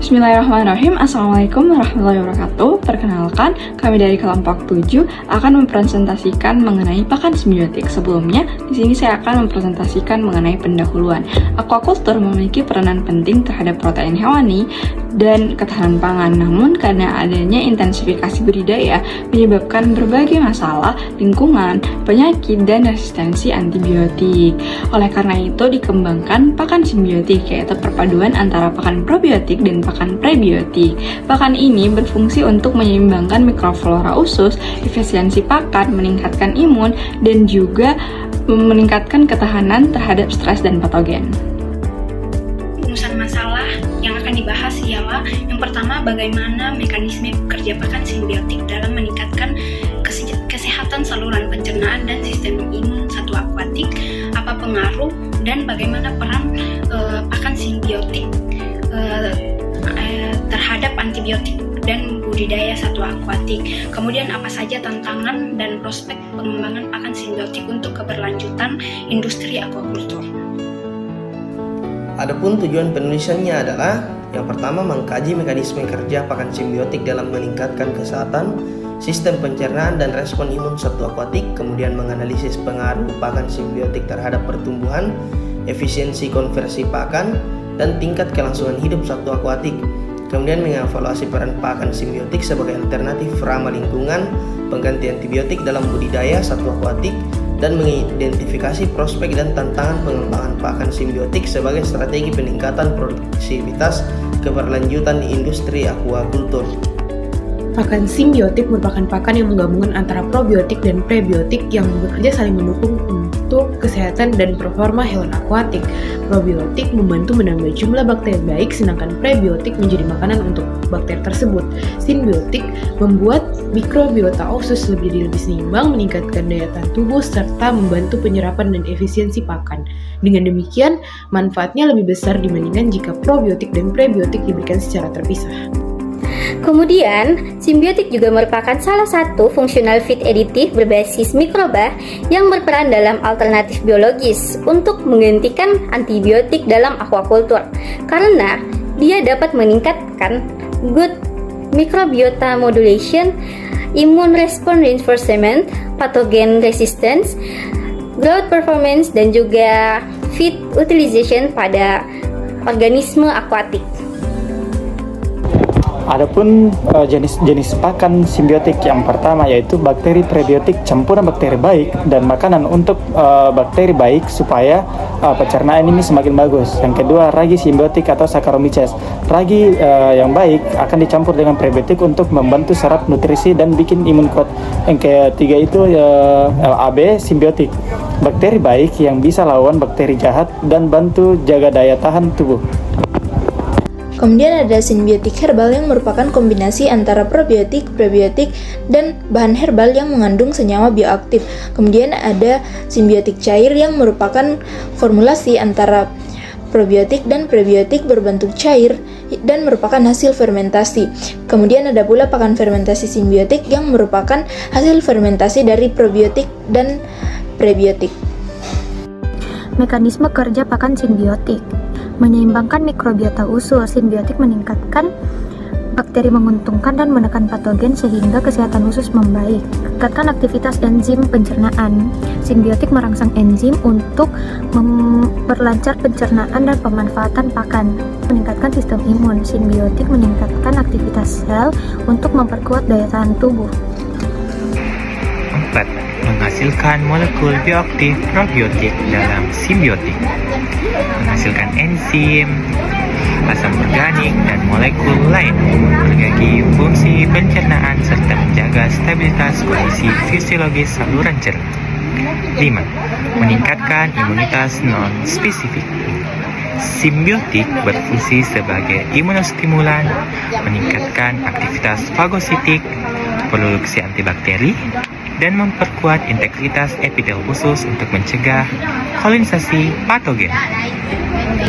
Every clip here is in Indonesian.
Bismillahirrahmanirrahim. Assalamualaikum warahmatullahi wabarakatuh. Perkenalkan, kami dari kelompok 7 akan mempresentasikan mengenai pakan simbiotik. Sebelumnya, di sini saya akan mempresentasikan mengenai pendahuluan. Aquaculture memiliki peranan penting terhadap protein hewani dan ketahanan pangan. Namun, karena adanya intensifikasi budidaya menyebabkan berbagai masalah lingkungan, penyakit, dan resistensi antibiotik. Oleh karena itu, dikembangkan pakan simbiotik, yaitu perpaduan antara pakan probiotik dan pakan prebiotik. Pakan ini berfungsi untuk menyeimbangkan mikroflora usus, efisiensi pakan, meningkatkan imun, dan juga meningkatkan ketahanan terhadap stres dan patogen. Rumusan masalah yang akan dibahas ialah yang pertama, bagaimana mekanisme bekerja pakan simbiotik dalam meningkatkan kesehatan saluran pencernaan dan sistem imun satwa akuatik, apa pengaruh dan bagaimana peran pakan simbiotik terhadap antibiotik dan budidaya satwa akuatik. Kemudian apa saja tantangan dan prospek pengembangan pakan simbiotik untuk keberlanjutan industri akuakultur. Adapun tujuan penulisannya adalah yang pertama, mengkaji mekanisme kerja pakan simbiotik dalam meningkatkan kesehatan sistem pencernaan dan respon imun satwa akuatik, kemudian menganalisis pengaruh pakan simbiotik terhadap pertumbuhan, efisiensi konversi pakan, dan tingkat kelangsungan hidup satwa akuatik. Kemudian mengevaluasi peran pakan simbiotik sebagai alternatif ramah lingkungan, pengganti antibiotik dalam budidaya satwa akuatik, dan mengidentifikasi prospek dan tantangan pengembangan pakan simbiotik sebagai strategi peningkatan produktivitas keberlanjutan di industri aquaculture. Pakan simbiotik merupakan pakan yang menggabungkan antara probiotik dan prebiotik yang bekerja saling mendukung untuk kesehatan dan performa hewan akuatik. Probiotik membantu menambah jumlah bakteri baik, sedangkan prebiotik menjadi makanan untuk bakteri tersebut. Simbiotik membuat mikrobiota usus lebih seimbang, meningkatkan daya tahan tubuh, serta membantu penyerapan dan efisiensi pakan. Dengan demikian, manfaatnya lebih besar dibandingkan jika probiotik dan prebiotik diberikan secara terpisah. Kemudian, simbiotik juga merupakan salah satu fungsional feed additive berbasis mikroba yang berperan dalam alternatif biologis untuk menggantikan antibiotik dalam aquaculture karena dia dapat meningkatkan good microbiota modulation, immune response reinforcement, pathogen resistance, growth performance, dan juga feed utilization pada organisme akuatik. Adapun jenis pakan simbiotik yang pertama yaitu bakteri prebiotik, campuran bakteri baik dan makanan untuk bakteri baik supaya pencernaan ini semakin bagus. Yang kedua, ragi simbiotik atau Saccharomyces. Ragi yang baik akan dicampur dengan prebiotik untuk membantu serap nutrisi dan bikin imun kuat. Yang ketiga itu LAB simbiotik. Bakteri baik yang bisa lawan bakteri jahat dan bantu jaga daya tahan tubuh. Kemudian ada simbiotik herbal yang merupakan kombinasi antara probiotik, prebiotik, dan bahan herbal yang mengandung senyawa bioaktif. Kemudian ada simbiotik cair yang merupakan formulasi antara probiotik dan prebiotik berbentuk cair dan merupakan hasil fermentasi. Kemudian ada pula pakan fermentasi simbiotik yang merupakan hasil fermentasi dari probiotik dan prebiotik. Mekanisme kerja pakan simbiotik menyeimbangkan mikrobiota usus. Simbiotik meningkatkan bakteri menguntungkan dan menekan patogen sehingga kesehatan usus membaik. Tingkatkan aktivitas enzim pencernaan. Simbiotik merangsang enzim untuk memperlancar pencernaan dan pemanfaatan pakan. Meningkatkan sistem imun. Simbiotik meningkatkan aktivitas sel untuk memperkuat daya tahan tubuh. 4. Menghasilkan molekul bioaktif probiotik dalam simbiotik, menghasilkan enzim, asam organik, dan molekul lain bagi fungsi pencernaan serta menjaga stabilitas kondisi fisiologis saluran cerna. 5. Meningkatkan imunitas non-spesifik. Simbiotik berfungsi sebagai imunostimulan, meningkatkan aktivitas fagositik, produksi antibakteri, dan memperkuat integritas epitel usus untuk mencegah kolonisasi patogen.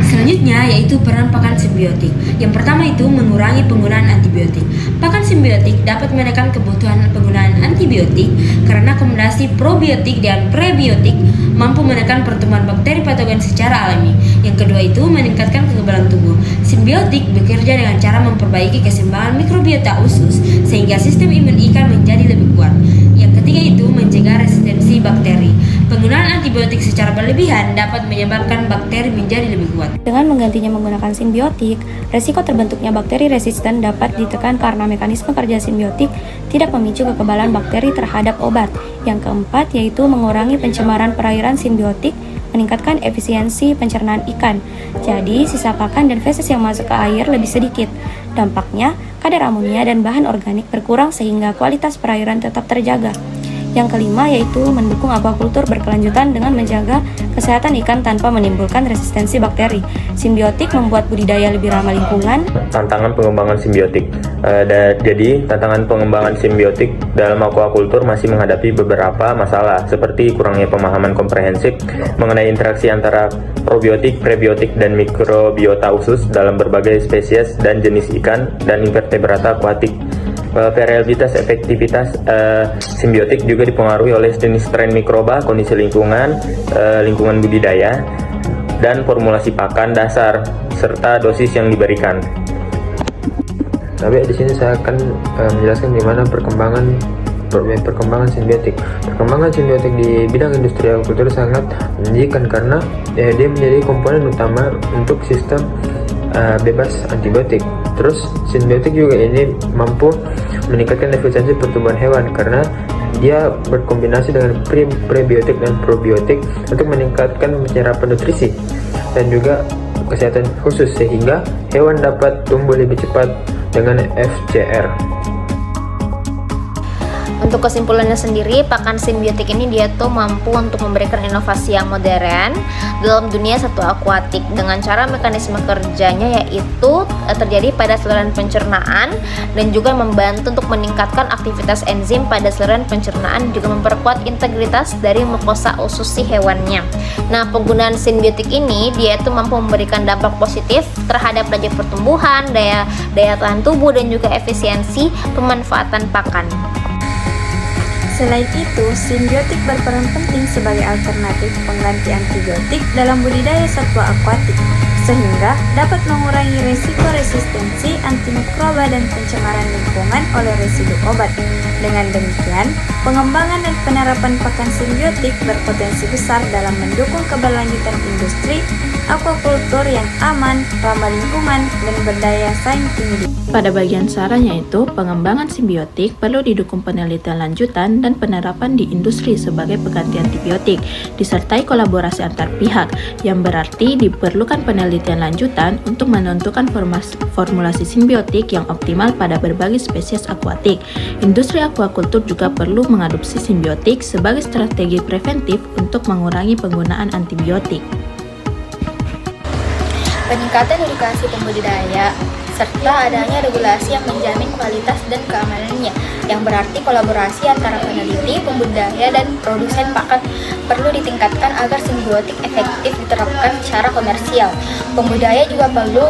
Selanjutnya yaitu peran pakan simbiotik. Yang pertama itu mengurangi penggunaan antibiotik. Pakan simbiotik dapat menekan kebutuhan penggunaan antibiotik karena kombinasi probiotik dan prebiotik mampu menekan pertumbuhan bakteri patogen secara alami. Yang kedua itu meningkatkan kekebalan tubuh. Simbiotik bekerja dengan cara memperbaiki keseimbangan mikrobiota usus sehingga sistem imun ikan menjadi lebih kuat. Yang ketiga itu mencegah resistensi bakteri. Penggunaan antibiotik secara berlebihan dapat menyebabkan bakteri menjadi lebih kuat. Dengan menggantinya menggunakan simbiotik, resiko terbentuknya bakteri resisten dapat ditekan karena mekanisme kerja simbiotik tidak memicu kekebalan bakteri terhadap obat. Yang keempat yaitu mengurangi pencemaran perairan simbiotik, meningkatkan efisiensi pencernaan ikan. Jadi, sisa pakan dan feses yang masuk ke air lebih sedikit. Dampaknya, kadar amonia dan bahan organik berkurang sehingga kualitas perairan tetap terjaga. Yang kelima yaitu mendukung aquaculture berkelanjutan dengan menjaga kesehatan ikan tanpa menimbulkan resistensi bakteri. Simbiotik membuat budidaya lebih ramah lingkungan. Tantangan pengembangan simbiotik. Jadi, tantangan pengembangan simbiotik dalam aquaculture masih menghadapi beberapa masalah seperti kurangnya pemahaman komprehensif mengenai interaksi antara probiotik, prebiotik, dan mikrobiota usus dalam berbagai spesies dan jenis ikan dan invertebrata akuatik. Variabilitas efektivitas simbiotik juga dipengaruhi oleh jenis strain mikroba, kondisi lingkungan, lingkungan budidaya, dan formulasi pakan dasar serta dosis yang diberikan. Tapi di sini saya akan menjelaskan bagaimana perkembangan simbiotik. Perkembangan simbiotik di bidang industri akuakultur sangat menjanjikan karena dia menjadi komponen utama untuk sistem bebas antibiotik. Terus simbiotik juga ini mampu meningkatkan efisiensi pertumbuhan hewan karena dia berkombinasi dengan prebiotik dan probiotik untuk meningkatkan penyerapan nutrisi dan juga kesehatan khusus sehingga hewan dapat tumbuh lebih cepat dengan FCR. Untuk kesimpulannya sendiri, pakan simbiotik ini dia tuh mampu untuk memberikan inovasi yang modern dalam dunia satwa akuatik dengan cara mekanisme kerjanya yaitu terjadi pada saluran pencernaan dan juga membantu untuk meningkatkan aktivitas enzim pada saluran pencernaan, juga memperkuat integritas dari mukosa usus si hewannya. Nah, penggunaan simbiotik ini dia tuh mampu memberikan dampak positif terhadap laju pertumbuhan, daya tahan tubuh dan juga efisiensi pemanfaatan pakan. Selain itu, simbiotik berperan penting sebagai alternatif pengganti antibiotik dalam budidaya satwa akuatik, sehingga dapat mengurangi risiko resistensi antimikroba dan pencemaran lingkungan oleh residu obat. Dengan demikian, pengembangan dan penerapan pakan simbiotik berpotensi besar dalam mendukung keberlanjutan industri aquaculture yang aman, ramah lingkungan, dan berdaya saing tinggi. Pada bagian saran yaitu pengembangan simbiotik perlu didukung penelitian lanjutan dan penerapan di industri sebagai pengganti antibiotik, disertai kolaborasi antar pihak, yang berarti diperlukan penelitian lanjutan untuk menentukan formulasi simbiotik yang optimal pada berbagai spesies akuatik. Industri aquaculture juga perlu mengadopsi simbiotik sebagai strategi preventif untuk mengurangi penggunaan antibiotik. Peningkatan edukasi pembudidaya serta adanya regulasi yang menjamin kualitas dan keamanannya, yang berarti kolaborasi antara peneliti, pembudidaya, dan produsen pakan perlu ditingkatkan agar simbiotik efektif diterapkan secara komersial. Pembudidaya juga perlu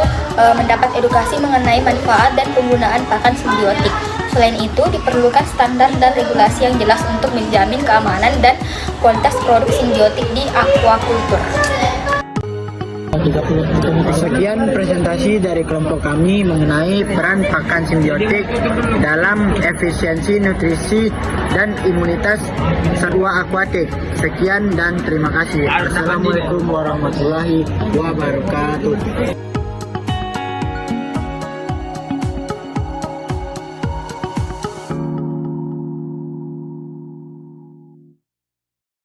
mendapat edukasi mengenai manfaat dan penggunaan pakan simbiotik. Selain itu, diperlukan standar dan regulasi yang jelas untuk menjamin keamanan dan kualitas produk simbiotik di aquaculture. Sekian presentasi dari kelompok kami mengenai peran pakan simbiotik dalam efisiensi nutrisi dan imunitas satwa akuatik. Sekian dan terima kasih. Assalamualaikum warahmatullahi wabarakatuh.